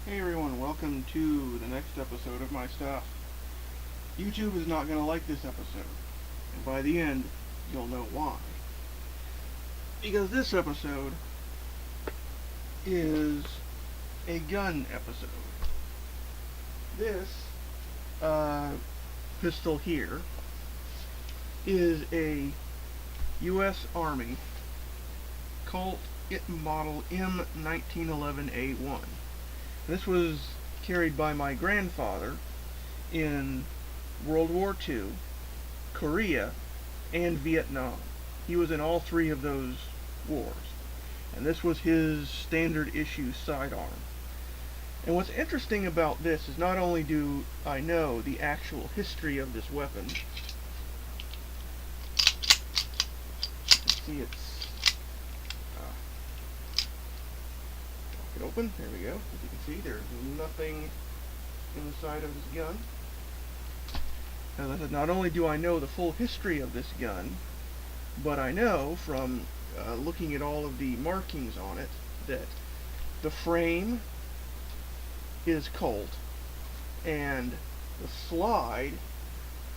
Hey everyone, welcome to the next episode of my stuff. YouTube is not going to like this episode, and by the end, you'll know why. Because this episode is a gun episode. This pistol here is a U.S. Army Colt Model M1911A1. This was carried by my grandfather in World War II, Korea, and Vietnam. He was in all three of those wars. And this was his standard issue sidearm. And what's interesting about this is not only do I know the actual history of this weapon, you can see it's it open. There we go. As you can see, there's nothing inside of this gun. And not only do I know the full history of this gun, but I know from looking at all of the markings on it that the frame is Colt and the slide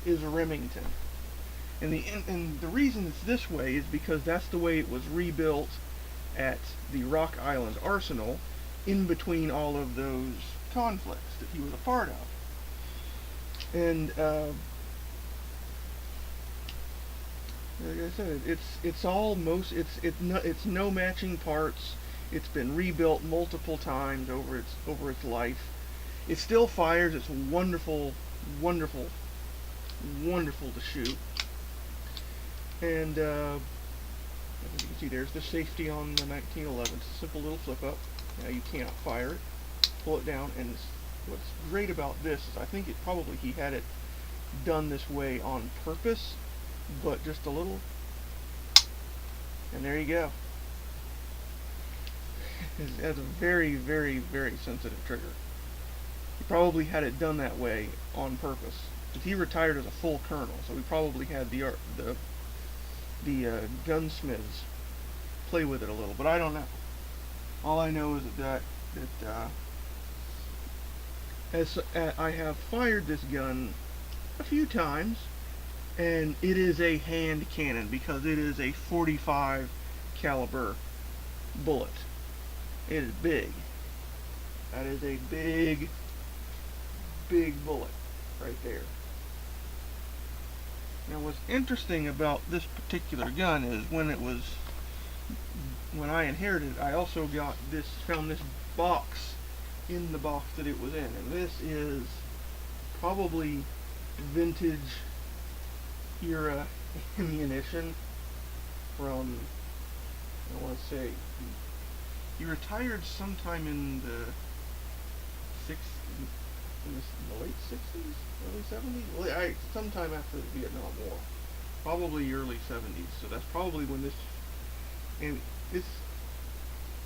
is Remington. And the reason it's this way is because that's the way it was rebuilt at the Rock Island Arsenal in between all of those conflicts that he was a part of. And like I said, it's no matching parts. It's been rebuilt multiple times over its life. It still fires. It's wonderful, wonderful, wonderful to shoot. And as you can see, there's the safety on the 1911. It's a simple little flip up. Now you cannot fire it. Pull it down, and what's great about this is I think he had it done this way on purpose, but just a little, and there you go. It has a very, very, very sensitive trigger. He probably had it done that way on purpose, because he retired as a full colonel, so he probably had the gunsmiths play with it a little, but I don't know. All I know is that I have fired this gun a few times, and it is a hand cannon because it is a 45 caliber bullet. It is big. That is a big, big bullet right there. Now what's interesting about this particular gun is when I inherited it, I also found this box in the box that it was in, and this is probably vintage era ammunition from, I want to say, he retired sometime in the late 60s, early 70s, sometime after the Vietnam War, probably early 70s. So that's probably when this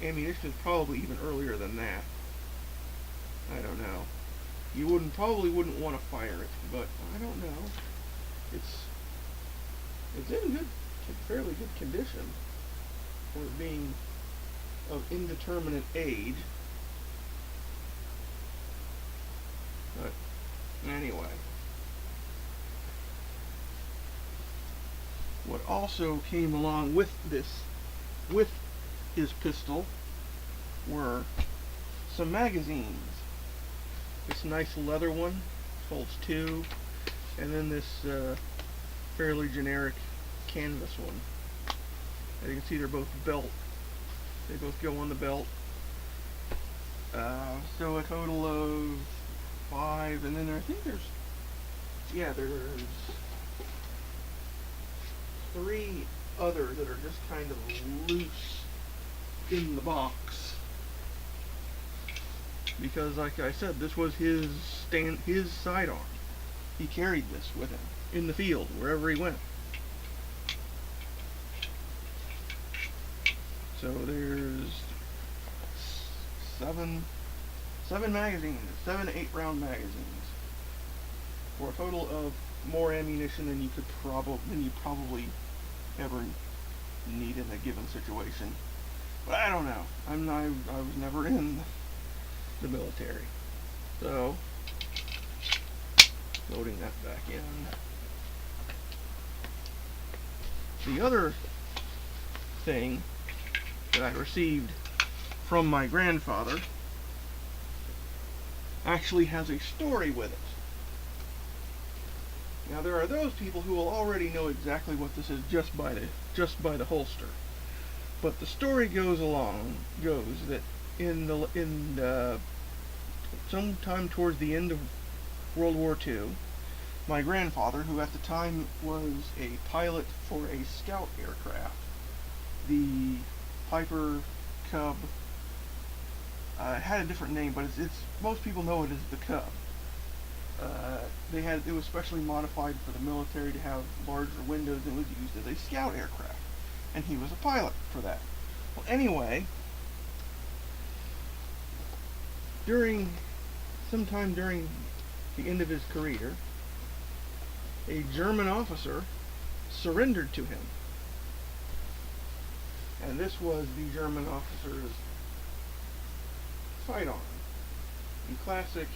ammunition is probably even earlier than that. I don't know. You probably wouldn't want to fire it, but I don't know. It's in fairly good condition for it being of indeterminate age. But anyway, what also came along with his pistol were some magazines. This nice leather one holds 2, and then this fairly generic canvas one. As you can see, they're both belt. They both go on the belt. So a total of 5, and then I think there's 3 others that are just kind of loose in the box. Because, like I said, this was his sidearm. He carried this with him in the field, wherever he went. So there's 7 magazines, 7 8-round magazines, for a total of more ammunition than you probably ever need in a given situation. But I don't know. I was never in the military. So, loading that back in. The other thing that I received from my grandfather actually has a story with it. Now there are those people who will already know exactly what this is just by the holster. But the story goes that in sometime towards the end of World War II, my grandfather, who at the time was a pilot for a scout aircraft, the Piper Cub, it had a different name, but it's most people know it as the Cub. It was specially modified for the military to have larger windows, and it was used as a scout aircraft, and he was a pilot for that. Well, anyway, sometime during the end of his career, a German officer surrendered to him. And this was the German officer's sidearm, the classic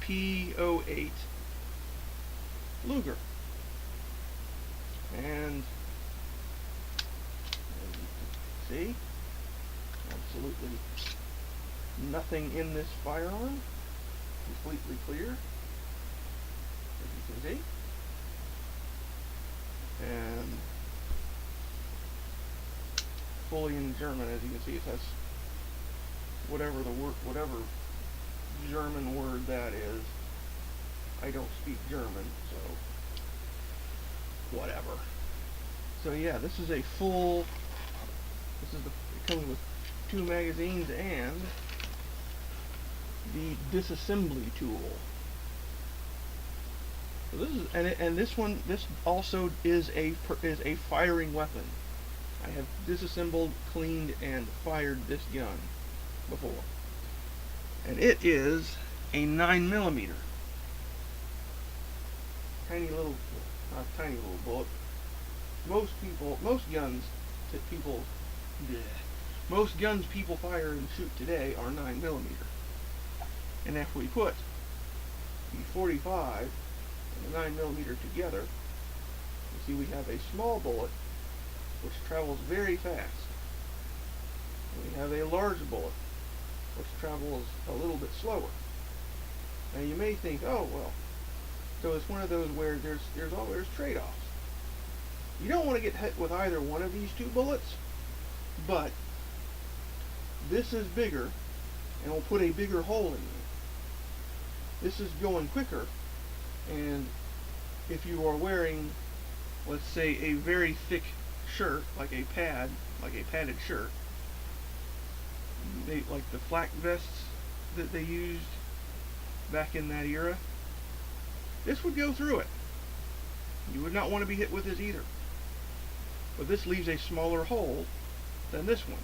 P08 Luger. And as you can see, absolutely nothing in this firearm, completely clear, as you can see. And fully in German, as you can see. It has whatever German word that is. I don't speak German, so whatever. So yeah, this is it comes with 2 magazines and the disassembly tool. So this also is a firing weapon. I have disassembled, cleaned, and fired this gun before. And it is a 9mm. Tiny little bullet. Most guns people fire and shoot today are 9mm. And if we put the 45 and the 9mm together, you see we have a small bullet which travels very fast. And we have a large bullet which travels a little bit slower. Now you may think, oh well, so it's one of those where there's trade-offs. You don't want to get hit with either one of these 2 bullets, but this is bigger and will put a bigger hole in you. This is going quicker, and if you are wearing, let's say, a very thick shirt, like a padded shirt, like the flak vests that they used back in that era, this would go through it. You would not want to be hit with this either. But this leaves a smaller hole than this one,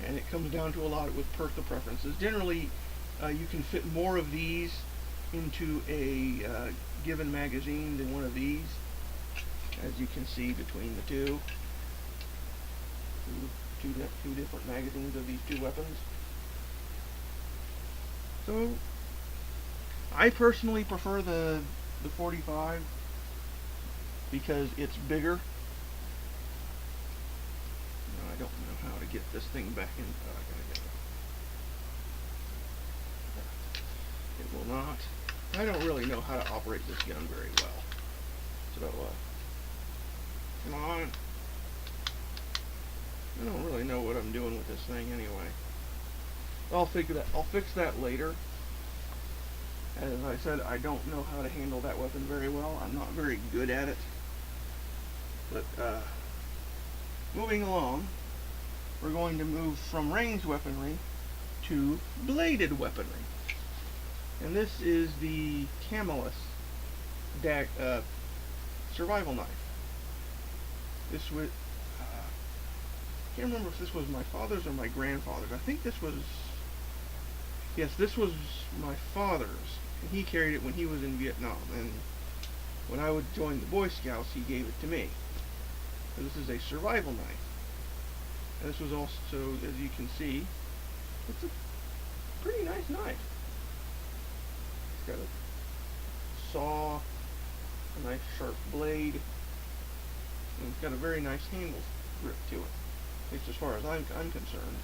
and it comes down to a lot with personal preferences. Generally, you can fit more of these into a given magazine than one of these, as you can see between the two different magazines of these 2 weapons. So I personally prefer the 45 because it's bigger. Now, I don't know how to get this thing back in. Oh, I gotta get it. It will not. I don't really know how to operate this gun very well. So, come on. I don't really know what I'm doing with this thing anyway. I'll fix that later. As I said, I don't know how to handle that weapon very well. I'm not very good at it. But, moving along, we're going to move from ranged weaponry to bladed weaponry. And this is the Camelus survival knife. This was, I can't remember if this was my father's or my grandfather's. I think this was, yes, this was my father's. And he carried it when he was in Vietnam. And when I would join the Boy Scouts, he gave it to me. So this is a survival knife. And this was also, as you can see, it's a pretty nice knife. It's got a saw, a nice sharp blade, and it's got a very nice handle grip to it, at least as far as I'm concerned.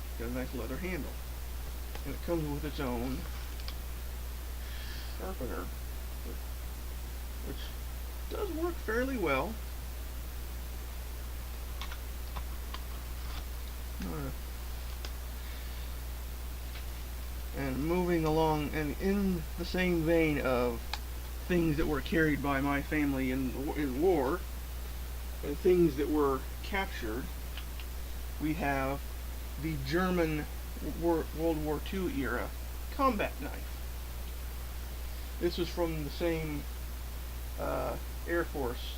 It's got a nice leather handle, and it comes with its own sharpener, which does work fairly well. And moving along, and in the same vein of things that were carried by my family in war, and things that were captured, we have the German World War II era combat knife. This was from the same Air Force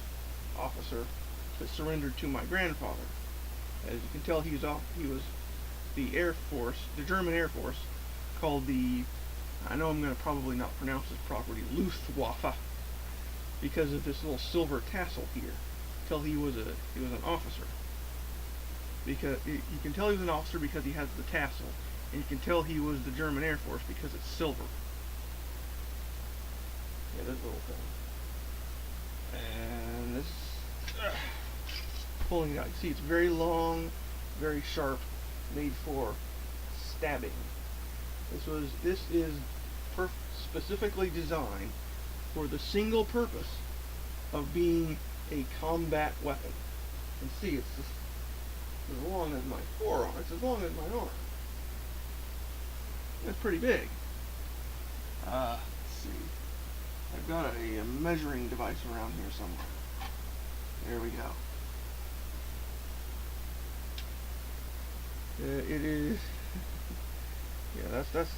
officer that surrendered to my grandfather. As you can tell, he was the Air Force, the German Air Force, called the, I know I'm going to probably not pronounce this properly, Luftwaffe, because of this little silver tassel here. Tell he was an officer. Because you can tell he was an officer because he has the tassel, and you can tell he was the German Air Force because it's silver. Yeah, this little thing. And this, pulling it out, you see it's very long, very sharp, made for stabbing. This is specifically designed for the single purpose of being a combat weapon. You can see it's just as long as my forearm. It's as long as my arm. That's pretty big. Let's see. I've got a measuring device around here somewhere. There we go. It is. Yeah, that's.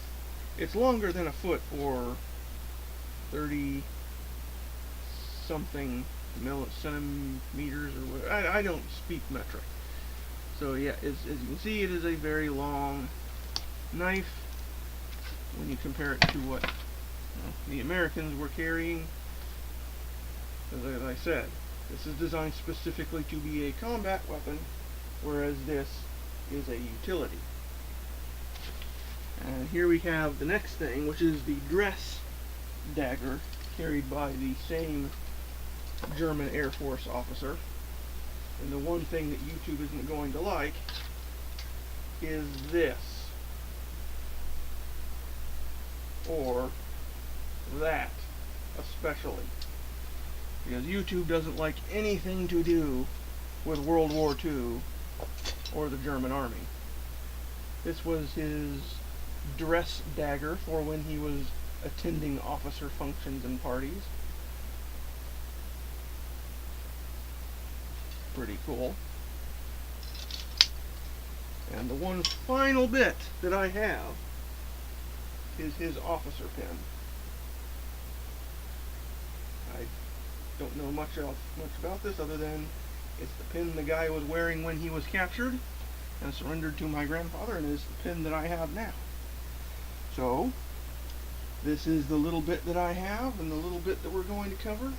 It's longer than a foot, or 30 something centimeters, or whatever. I don't speak metric. So yeah, as you can see, it is a very long knife when you compare it to what the Americans were carrying. As I said, this is designed specifically to be a combat weapon, whereas this is a utility. And here we have the next thing, which is the dress dagger carried by the same German Air Force officer. And the one thing that YouTube isn't going to like is this, or that, especially, because YouTube doesn't like anything to do with World War II or the German Army. This was his dress dagger for when he was attending officer functions and parties. Pretty cool. And the one final bit that I have is his officer pin. I don't know much about this other than it's the pin the guy was wearing when he was captured and surrendered to my grandfather, and is the pin that I have now. So, this is the little bit that I have and the little bit that we're going to cover,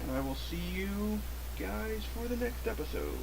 and I will see you guys for the next episode.